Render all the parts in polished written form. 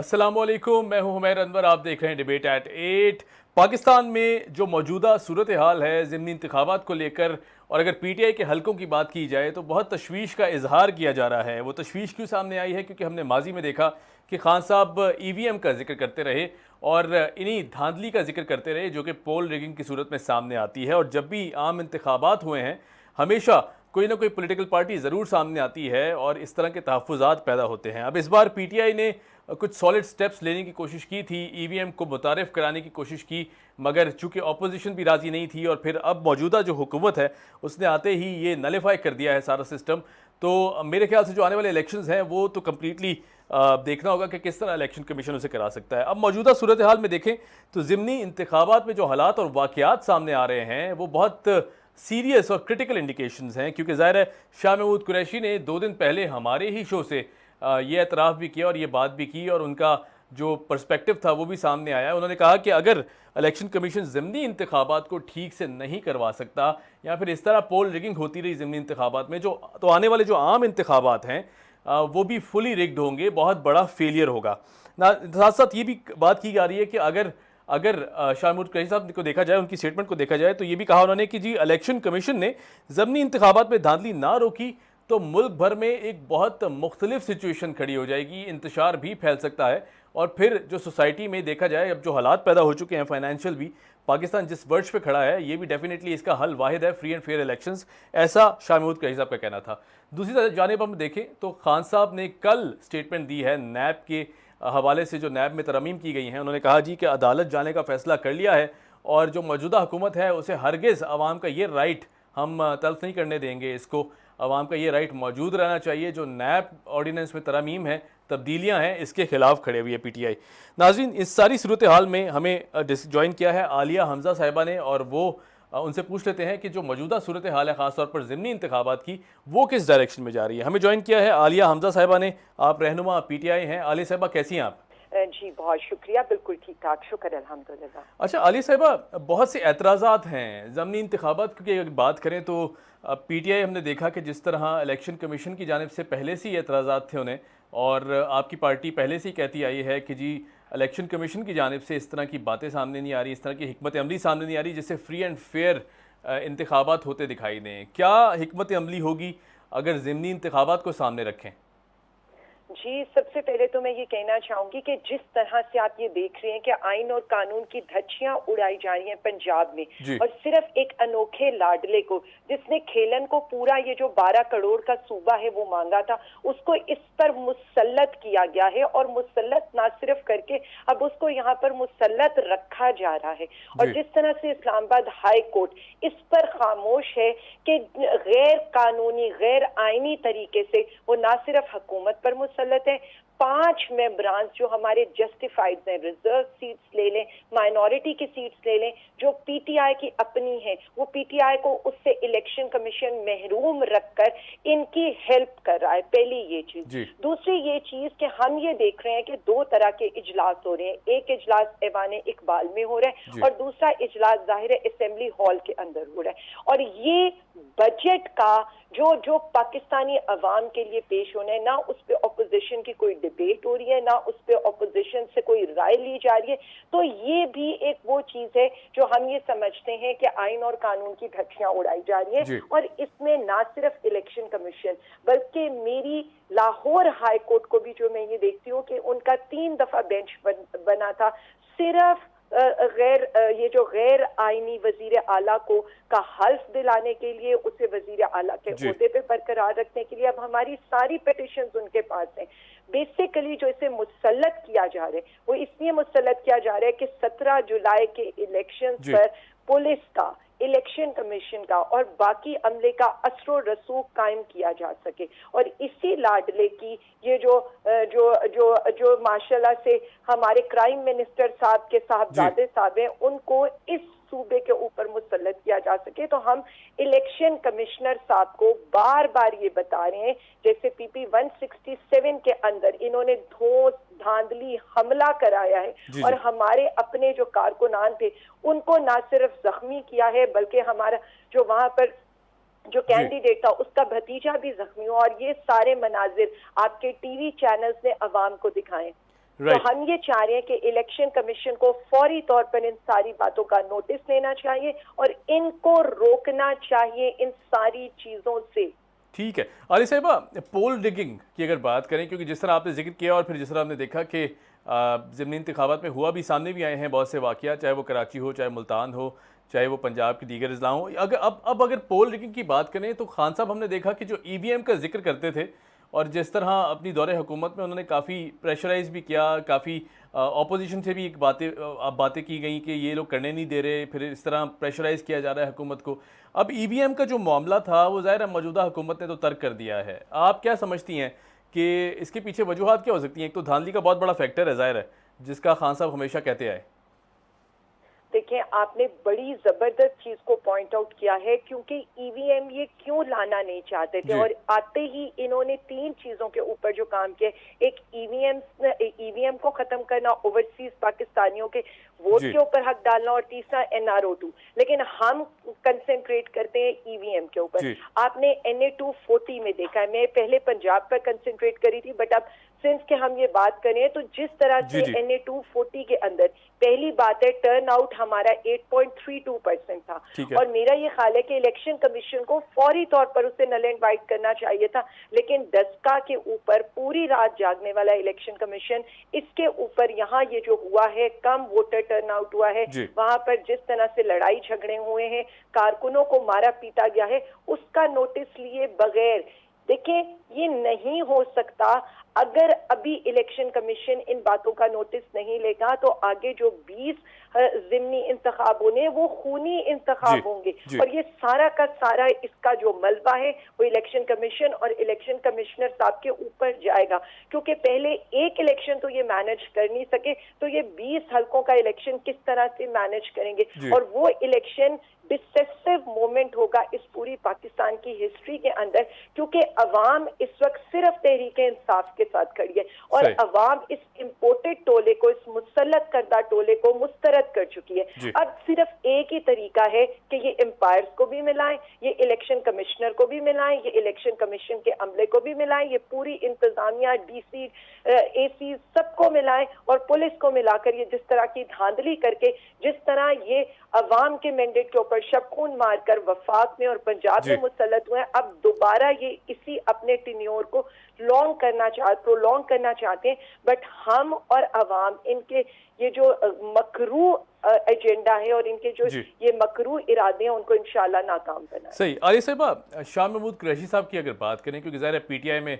अस्सलाम वालेकुम, मैं हूं हुमैर अनवर। आप देख रहे हैं डिबेट एट 8। पाकिस्तान में जो मौजूदा सूरत हाल है ज़िमनी इंतखाबात को लेकर, और अगर पीटीआई के हलकों की बात की जाए तो बहुत तशवीश का इजहार किया जा रहा है। वो तशवीश क्यों सामने आई है? क्योंकि हमने माजी में देखा कि खान साहब ईवीएम का जिक्र करते रहे और इन्हीं धांधली का जिक्र करते रहे जो कि पोल रिगिंग की सूरत में सामने आती है। और जब भी आम इंतखाबात हुए हैं हमेशा कोई ना कोई पॉलिटिकल पार्टी ज़रूर सामने आती है और इस तरह के तहफ़्फ़ुज़ात पैदा होते हैं। अब इस बार पीटीआई ने कुछ सॉलिड स्टेप्स लेने की कोशिश की थी, ईवीएम को मुतारिफ कराने की कोशिश की, मगर चूंकि अपोजिशन भी राज़ी नहीं थी और फिर अब मौजूदा जो हुकूमत है उसने आते ही ये नलीफाई कर दिया है सारा सिस्टम। तो मेरे ख्याल से जो आने वाले इलेक्शंस हैं वो तो कम्प्लीटली देखना होगा कि किस तरह इलेक्शन कमीशन उसे करा सकता है। अब मौजूदा सूरत हाल में देखें तो ज़िमनी इंतखाबात में जो हालात और वाक़यात सामने आ रहे हैं वो बहुत सीरियस और क्रिटिकल इंडिकेशंस हैं, क्योंकि ज़ाहिर है शाह महमूद कुरैशी ने 2 दिन पहले हमारे ही शो से ये एतराफ़ भी किया और ये बात भी की, और उनका जो पर्सपेक्टिव था वो भी सामने आया। उन्होंने कहा कि अगर इलेक्शन कमीशन ज़िमनी इंतखाबात को ठीक से नहीं करवा सकता या फिर इस तरह पोल रिगिंग होती रही ज़िमनी इंतखाबात में, जो तो आने वाले जो आम इंतखाबात हैं वो भी फुली रिग्ड होंगे, बहुत बड़ा फेलियर होगा। साथ साथ ये भी बात की जा रही है कि अगर अगर शाह महमूद कुरैशी साहब को देखा जाए, उनकी स्टेटमेंट को देखा जाए, तो ये भी कहा उन्होंने कि जी इलेक्शन कमीशन ने ज़िमनी इंतखाबात में धांधली ना रोकी तो मुल्क भर में एक बहुत मुख्तलिफ सिचुएशन खड़ी हो जाएगी, इंतशार भी फैल सकता है। और फिर जो सोसाइटी में देखा जाए अब जो हालात पैदा हो चुके हैं फाइनेंशियल भी, पाकिस्तान जिस वर्ष पे खड़ा है ये भी डेफिनेटली इसका हल वाहिद है फ्री एंड फेयर इलेक्शंस, ऐसा शाह महमूद कुरैशी साहब का कहना था। दूसरी जानिब हम देखें तो खान साहब ने कल स्टेटमेंट दी है नैब के हवाले से, जो नैब में तरमीम की गई हैं। उन्होंने कहा जी कि अदालत जाने का फ़ैसला कर लिया है और जो मौजूदा हुकूमत है उसे हरगिज़ आवाम का ये राइट हम तल्फ नहीं करने देंगे, इसको आवाम का ये राइट मौजूद रहना चाहिए। जो नैब ऑर्डिनेंस में तरमीम है, तब्दीलियाँ हैं, इसके खिलाफ खड़े हुई है पीटीआई। नाज़रीन, इस सारी सूरत हाल में हमें ज्वाइन किया है आलिया हमज़ा साहिबा ने, और वो उनसे पूछ लेते हैं कि जो मौजूदा सूरत हाल है ख़ास तौर पर ज़िमनी इंतखाबात की, वो किस डायरेक्शन में जा रही है। हमें ज्वाइन किया है आलिया हमज़ा साहिबा ने, आप रहनुमा पीटीआई हैं। आलिया साहिबा कैसी हैं आप? जी बहुत शुक्रिया, बिल्कुल ठीक ठाक, शुक्र अल्हम्दुलिल्लाह। अच्छा आलिया साहिबा, बहुत से एतराज़ात हैं ज़िमनी इंतखाबात की अगर बात करें तो पीटीआई हमने देखा कि जिस तरह इलेक्शन कमीशन की जानिब से पहले से ही एतराज़ात थे उन्हें, और आपकी पार्टी पहले से ही कहती आई है कि जी इलेक्शन कमीशन की जानिब से इस तरह की बातें सामने नहीं आ रही, इस तरह की हिकमत अमली सामने नहीं आ रही जिससे फ्री एंड फेयर इंतखाबात होते दिखाई दें। क्या हिकमत अमली होगी अगर ज़िमनी इंतखाबात को सामने रखें? जी, सबसे पहले तो मैं ये कहना चाहूंगी कि जिस तरह से आप ये देख रहे हैं कि आइन और कानून की धज्जियां उड़ाई जा रही हैं पंजाब में, और सिर्फ एक अनोखे लाडले को जिसने खेलन को पूरा ये जो 12 करोड़ का सूबा है वो मांगा था, उसको इस पर मुसल्लत किया गया है। और मुसल्लत ना सिर्फ करके अब उसको यहाँ पर मुसल्लत रखा जा रहा है। और जिस तरह से इस्लामाबाद हाई कोर्ट इस पर खामोश है कि गैर कानूनी गैर आईनी तरीके से वो ना सिर्फ हुकूमत पर मुसल्लत है, 5 मेंबरान जो हमारे जस्टिफाइड हैं, रिजर्व सीट्स ले लें, माइनॉरिटी की सीट्स ले लें, जो पीटीआई की अपनी है, वो पीटीआई को उससे इलेक्शन कमीशन महरूम रखकर इनकी हेल्प कर रहा है। पहली ये चीज। दूसरी ये चीज कि हम ये देख रहे हैं कि 2 तरह के इजलास हो रहे हैं। एक इजलास ऐवान इकबाल में हो रहा है और दूसरा इजलास ज़ाहिर असेंबली हॉल के अंदर हो रहा है। और ये बजट का जो पाकिस्तानी अवाम के लिए पेश होना है, ना उस पर अपोजिशन की कोई डिबेट हो रही है, ना उस पर अपोजिशन से कोई राय ली जा रही है। तो ये भी एक वो चीज है जो हम ये समझते हैं कि आइन और कानून की धज्जियां उड़ाई जा रही है। और इसमें ना सिर्फ इलेक्शन कमीशन बल्कि मेरी लाहौर हाई कोर्ट को भी जो मैं ये देखती हूँ कि उनका 3 दफा बेंच बना था सिर्फ ये जो गैर आईनी वजीर आला को का हल्फ दिलाने के लिए, उसे वजीर आला के ओहदे पे बरकरार रखने के लिए। अब हमारी सारी पिटिशंस उनके पास हैं। बेसिकली जो इसे मुसल्लत किया जा रहा है वो इसलिए मुसल्लत किया जा रहा है कि 17 जुलाई के इलेक्शंस पर पुलिस का, इलेक्शन कमीशन का और बाकी अमले का असरो रसूख कायम किया जा सके। और इसी लाडले की ये जो माशाल्लाह से हमारे क्राइम मिनिस्टर साहब के साहबजादे साहब हैं, उनको इस सूबे के ऊपर मुसल्लत किया जा सके। तो हम इलेक्शन कमिश्नर साहब को बार बार ये बता रहे हैं, जैसे पीपी 167 के अंदर इन्होंने धांधली हमला कराया है और हमारे अपने जो कारकुनान थे उनको ना सिर्फ जख्मी किया है बल्कि हमारा जो वहां पर जो कैंडिडेट था उसका भतीजा भी जख्मी हुआ। और ये सारे मनाजिर आपके टीवी चैनल्स ने अवाम को दिखाए। तो हम ये चाह रहे हैं कि इलेक्शन कमीशन को फौरी तौर पर इन सारी बातों का नोटिस लेना चाहिए और इनको रोकना चाहिए इन सारी चीजों से। ठीक है आली साहिबा, पोल डिगिंग की अगर बात करें, क्योंकि जिस तरह आपने जिक्र किया और फिर जिस तरह आपने देखा कि ज़िमनी इंतखाबात में हुआ भी, सामने भी आए हैं बहुत से वाक़या, चाहे वो कराची हो, चाहे मुल्तान हो, चाहे वो पंजाब की दीगर अजला हो। अगर पोल डिगिंग की बात करें तो खान साहब हमने देखा कि जो EVM का जिक्र करते थे और जिस तरह अपनी दौरे हुकूमत में उन्होंने काफ़ी प्रेशराइज भी किया, काफ़ी अपोजिशन से भी एक बातें की गई कि ये लोग करने नहीं दे रहे, फिर इस तरह प्रेशराइज किया जा रहा है हुकूमत को। अब EVM का जो मामला था वो ज़ाहिर है मौजूदा हुकूमत ने तो तर्क कर दिया है। आप क्या समझती हैं कि इसके पीछे वजूहात क्या हो सकती हैं? एक तो धांधली का बहुत बड़ा फैक्टर है ज़ाहिर है, जिसका खान साहब हमेशा कहते आए। देखिए, आपने बड़ी जबरदस्त चीज को पॉइंट आउट किया है, क्योंकि EVM ये क्यों लाना नहीं चाहते थे और आते ही इन्होंने 3 चीजों के ऊपर जो काम किया, एक EVM को खत्म करना, ओवरसीज पाकिस्तानियों के वोट के ऊपर हक डालना और तीसरा NRO2। लेकिन हम कंसेंट्रेट करते हैं EVM के ऊपर। आपने NA240 में देखा है, मैं पहले पंजाब पर कंसेंट्रेट करी थी, बट अब सिंस के हम ये बात करें तो जिस तरह से NA240 के अंदर पहली बात है टर्न आउट हमारा 8.32% था और मेरा ये ख्याल है कि इलेक्शन कमीशन को फौरी तौर पर उसे नल एंड वाइट करना चाहिए था, लेकिन दस्का के ऊपर पूरी रात जागने वाला इलेक्शन कमीशन, इसके ऊपर यहाँ ये जो हुआ है, कम वोटर टर्न आउट हुआ है, वहां पर जिस तरह से लड़ाई झगड़े हुए हैं, कारकुनों को मारा पीटा गया है, उसका नोटिस लिए बगैर, देखिए ये नहीं हो सकता। अगर अभी इलेक्शन कमीशन इन बातों का नोटिस नहीं लेगा तो आगे जो 20 ज़िमनी इंतखाब होने वो खूनी इंतखाब होंगे और ये सारा का सारा इसका जो मलबा है वो इलेक्शन कमीशन और इलेक्शन कमिश्नर साहब के ऊपर जाएगा, क्योंकि पहले एक इलेक्शन तो ये मैनेज कर नहीं सके तो ये 20 हलकों का इलेक्शन किस तरह से मैनेज करेंगे। और वो इलेक्शन डिसेसिव मोमेंट होगा इस पूरी पाकिस्तान की हिस्ट्री के अंदर, क्योंकि अवाम इस वक्त सिर्फ तहरीके इंसाफ के साथ खड़ी है और अवाम इस इम्पोर्टेड टोले को, इस मुसल्लत करदा टोले को मुस्तरद कर चुकी है। अब सिर्फ एक ही तरीका है कि ये एम्पायर्स को भी मिलाएं, ये इलेक्शन कमिश्नर को भी मिलाएं, ये इलेक्शन कमीशन के अमले को भी मिलाएं, ये पूरी इंतजामिया, DC, AC सबको मिलाएं और पुलिस को मिलाकर ये जिस तरह की धांधली करके, जिस तरह ये अवाम के मैंडेट के ऊपर शबखून मारकर वफाक में और पंजाब में मुसल्लत हुए हैं, अब दोबारा ये इसी अपने टिन्योर को प्रोलॉन्ग करना चाहते हैं। बट हम और अवाम इनके ये जो मकरू एजेंडा है और इनके जो ये मकरू इरादे हैं उनको इंशाल्लाह नाकाम करना है। सही। आलिया साहिबा, शाह महमूद कुरैशी साहब की अगर बात करें, क्योंकि ज़ाहिर है PTI में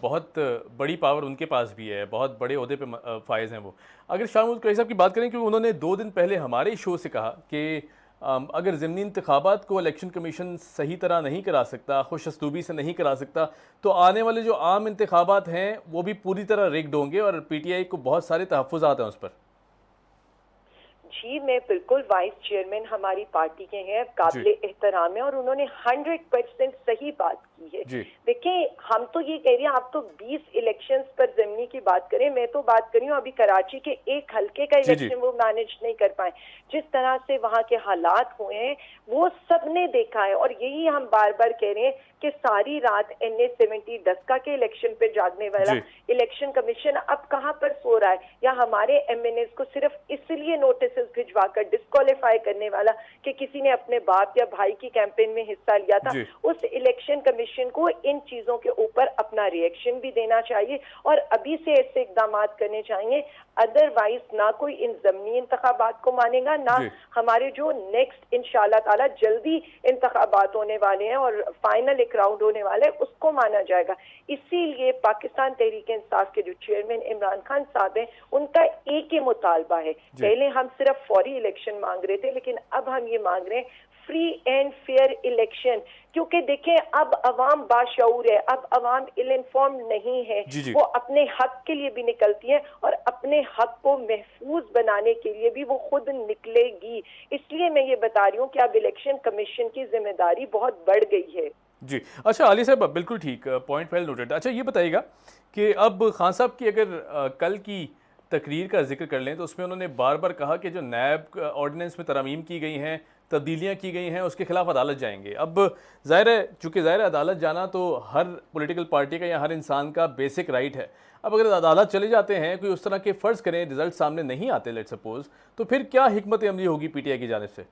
बहुत बड़ी पावर उनके पास भी है, बहुत बड़े ओहदे पे फायज हैं वो। अगर शाह महमूद कुरैशी साहब की बात करें, क्योंकि उन्होंने 2 दिन पहले हमारे शो से कहा कि अगर ज़िमनी इंतखाबात को इलेक्शन कमीशन सही तरह नहीं करा सकता, खुश असलूबी से नहीं करा सकता, तो आने वाले जो आम इंतखाबात हैं वो भी पूरी तरह रिग्ड होंगे और PTI को बहुत सारे तहफ़्फ़ुज़ात हैं उस पर। जी, मैं बिल्कुल वाइस चेयरमैन हमारी पार्टी के हैं, काबिल एहतराम है और उन्होंने 100% सही बात की है। देखिए, हम तो ये कह रहे हैं, आप तो 20 इलेक्शंस पर ज़िमनी की बात करें, मैं तो बात कर रही हूँ अभी कराची के एक हल्के का इलेक्शन वो मैनेज नहीं कर पाए। जिस तरह से वहाँ के हालात हुए हैं वो सबने देखा है और यही हम बार बार कह रहे हैं कि सारी रात NA70 दस्का के इलेक्शन पे जागने वाला इलेक्शन कमीशन अब कहाँ पर सो रहा है, या हमारे MNAs को सिर्फ इसलिए नोटिस भिजवाकर डिस्क्वालीफाई करने वाला कि किसी ने अपने बाप या भाई की कैंपेन में हिस्सा लिया था। उस इलेक्शन कमीशन को इन चीजों के ऊपर अपना रिएक्शन भी देना चाहिए और अभी से ऐसे इकदाम करने चाहिए, अदरवाइज ना कोई इन ज़मीनी इंतखाबात को मानेगा, ना हमारे जो नेक्स्ट इंशाल्लाह ताला जल्दी इंतखाबात होने वाले हैं और फाइनल एक राउंड होने वाला है उसको माना जाएगा। इसीलिए पाकिस्तान तहरीक इंसाफ के जो चेयरमैन इमरान खान साहब हैं, उनका एक ही मुतालबा है। पहले हम सिर्फ फौरी इलेक्शन मांग रहे थे, लेकिन अब हम ये मांग रहे हैं फ्री एंड फेयर इलेक्शन, क्योंकि देखें अब अवाम बाशऊर है, अब अवाम इल इन्फॉर्म नहीं है, वो अपने हक के लिए भी निकलती है और अपने हक को महफूज बनाने के लिए भी वो खुद निकलेगी। इसलिए मैं ये बता रही हूँ कि अब इलेक्शन कमीशन की जिम्मेदारी बहुत बढ़ गई है। जी अच्छा, आलिया साहब बिल्कुल ठीक, पॉइंट वेल नोटेड। अच्छा ये बताइएगा कि अब खान साहब की अगर कल की तकरीर का जिक्र कर लें तो उसमें उन्होंने बार बार कहा कि जो नैब ऑर्डिनेंस में तरमीम की गई हैं تبدیلیاں کی گئی ہیں اس کے خلاف عدالت جائیں گے. اب ظاہر ہے چونکہ ظاہر عدالت جانا تو ہر پولیٹیکل پارٹی کا یا ہر انسان کا بیسک رائٹ ہے. اب اگر عدالت چلے جاتے ہیں کوئی اس طرح کے فرض کریں رزلٹ سامنے نہیں آتے لیٹ سپوز, تو پھر کیا حکمت عملی ہوگی پی ٹی آئی کی جانب سے؟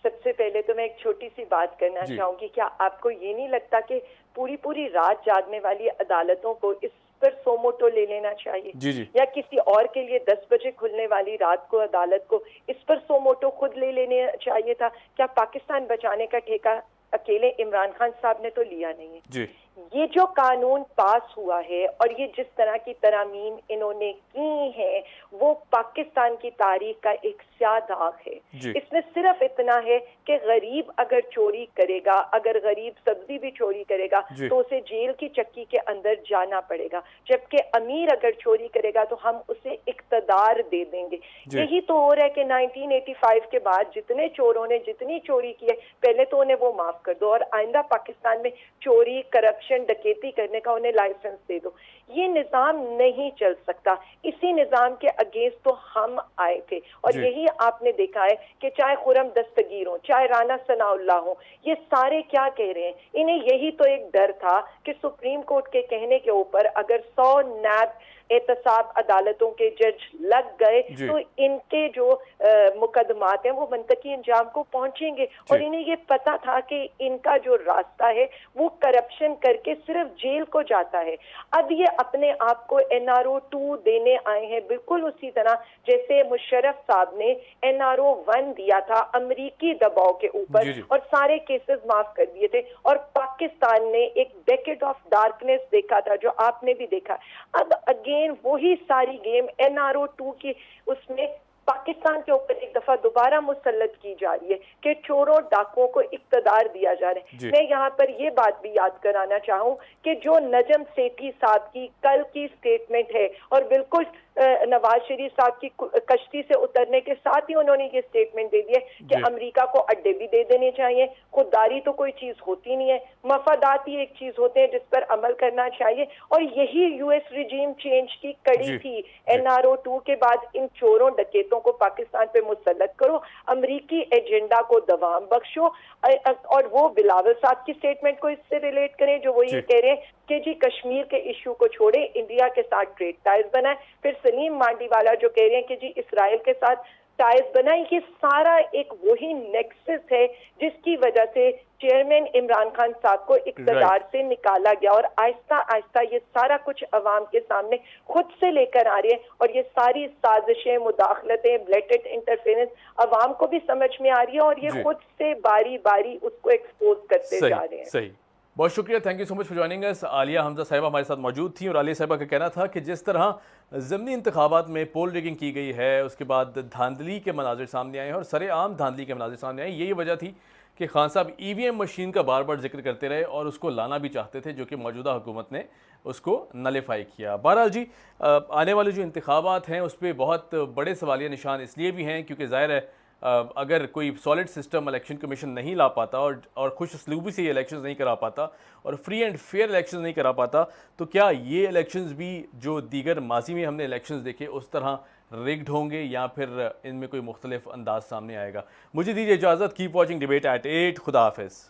سب سے پہلے تو میں ایک چھوٹی سی بات کرنا چاہوں گی, کیا آپ کو یہ نہیں لگتا کہ پوری رات جاگنے والی عدالتوں کو اس پر سو موٹو لے لینا چاہیے؟ جی یا کسی اور کے لیے 10 بجے کھلنے والی رات کو عدالت کو اس پر سو موٹو خود لے لینا چاہیے تھا؟ کیا پاکستان بچانے کا ٹھیکہ اکیلے عمران خان صاحب نے تو لیا نہیں ہے؟ جی یہ جو قانون پاس ہوا ہے اور یہ جس طرح کی ترامیم انہوں نے کی ہیں وہ پاکستان کی تاریخ کا ایک سیاہ داغ ہے. اس میں صرف اتنا ہے کہ غریب اگر چوری کرے گا, اگر غریب سبزی بھی چوری کرے گا تو اسے جیل کی چکی کے اندر جانا پڑے گا, جبکہ امیر اگر چوری کرے گا تو ہم اسے اقتدار دے دیں گے. یہی تو ہو رہا ہے کہ 1985 کے بعد جتنے چوروں نے جتنی چوری کی ہے پہلے تو انہیں وہ معاف کر دو اور آئندہ پاکستان میں چوری کرپشن ڈکیتی کرنے کا انہیں لائسنس دے دو. یہ نظام نہیں چل سکتا. اسی نظام کے اگینسٹ تو ہم آئے تھے اور یہی آپ نے دیکھا ہے کہ چاہے خرم دستگیر ہوں, چاہے رانا ثناء اللہ ہوں, یہ سارے کیا کہہ رہے ہیں؟ انہیں یہی تو ایک ڈر تھا کہ سپریم کورٹ کے کہنے کے اوپر اگر 100 نیب احتساب عدالتوں کے جج لگ گئے تو ان کے جو مقدمات ہیں وہ منطقی انجام کو پہنچیں گے. اور انہیں یہ پتا تھا کہ ان کا جو راستہ ہے وہ کرپشن کر کے صرف جیل کو جاتا ہے. اب یہ اپنے آپ کو NRO 2 دینے آئے ہیں, بالکل اسی طرح جیسے مشرف صاحب نے NRO 1 دیا تھا امریکی دباؤ کے اوپر اور سارے کیسز معاف کر دیے تھے, اور پاکستان نے ایک ڈیکیڈ آف ڈارکنیس دیکھا تھا جو آپ نے بھی دیکھا. اب اگین وہی ساری گیم NRO 2 کی اس میں پاکستان کے اوپر ایک دفعہ دوبارہ مسلط کی جا رہی ہے کہ چوروں ڈاکوؤں کو اقتدار دیا جا رہا ہے. میں یہاں پر یہ بات بھی یاد کرانا چاہوں کہ جو نجم سیٹھی صاحب کی کل کی سٹیٹمنٹ ہے, اور بالکل نواز شریف صاحب کی کشتی سے اترنے کے ساتھ ہی انہوں نے یہ سٹیٹمنٹ دے دی ہے کہ امریکہ کو اڈے بھی دے دینے چاہیے. خودداری تو کوئی چیز ہوتی نہیں ہے, مفادات ہی ایک چیز ہوتے ہیں جس پر عمل کرنا چاہیے, اور یہی US ریجیم چینج کی کڑی تھی. NRO 2 کے بعد ان چوروں ڈکیتوں کو پاکستان پہ مسلط کرو, امریکی ایجنڈا کو دوام بخشو, اور وہ بلاول صاحب کی سٹیٹمنٹ کو اس سے ریلیٹ کریں جو وہ یہ کہہ رہے ہیں کہ جی کشمیر کے ایشو کو چھوڑے, انڈیا کے ساتھ ٹریڈ ٹائز بنائیں. پھر سلیم مانڈی والا جو کہہ رہے ہیں کہ جی اسرائیل کے ساتھ ٹائز بنائیں. یہ سارا ایک وہی نیکسس ہے جس کی وجہ سے چیئرمین عمران خان صاحب کو اقتدار سے نکالا گیا, اور آہستہ آہستہ یہ سارا کچھ عوام کے سامنے خود سے لے کر آ رہے ہیں, اور یہ ساری سازشیں, مداخلتیں, بلیٹنٹ انٹرفیرنس عوام کو بھی سمجھ میں آ رہی ہے, اور یہ خود سے باری باری اس کو ایکسپوز کرتے جا رہے ہیں. صحیح. بہت شکریہ, thank you so much for joining us. Alia Hamza صاحبہ ہمارے ساتھ موجود تھیں, اور عالیہ صاحبہ کا کہنا تھا کہ جس طرح ضمنی انتخابات میں پول ریگنگ کی گئی ہے, اس کے بعد دھاندلی کے مناظر سامنے آئے ہیں, اور سرے عام دھاندلی کے مناظر سامنے آئے ہیں. یہی وجہ تھی کہ خان صاحب EVM مشین کا بار بار ذکر کرتے رہے اور اس کو لانا بھی چاہتے تھے, جو کہ موجودہ حکومت نے اس کو نلیفائی کیا. بہرحال جی, آنے والے جو انتخابات ہیں اس پہ بہت بڑے سوالیہ نشان اس لیے بھی ہیں کیونکہ ظاہر ہے اگر کوئی سالڈ سسٹم الیکشن کمیشن نہیں لا پاتا اور خوش اسلوبی سے یہ الیکشنز نہیں کرا پاتا اور فری اینڈ فیئر الیکشنز نہیں کرا پاتا, تو کیا یہ الیکشنز بھی جو دیگر ماضی میں ہم نے الیکشنز دیکھے اس طرح ریگڈ ہوں گے, یا پھر ان میں کوئی مختلف انداز سامنے آئے گا؟ مجھے دیجیے اجازت. Keep watching debate at 8. خدا حافظ.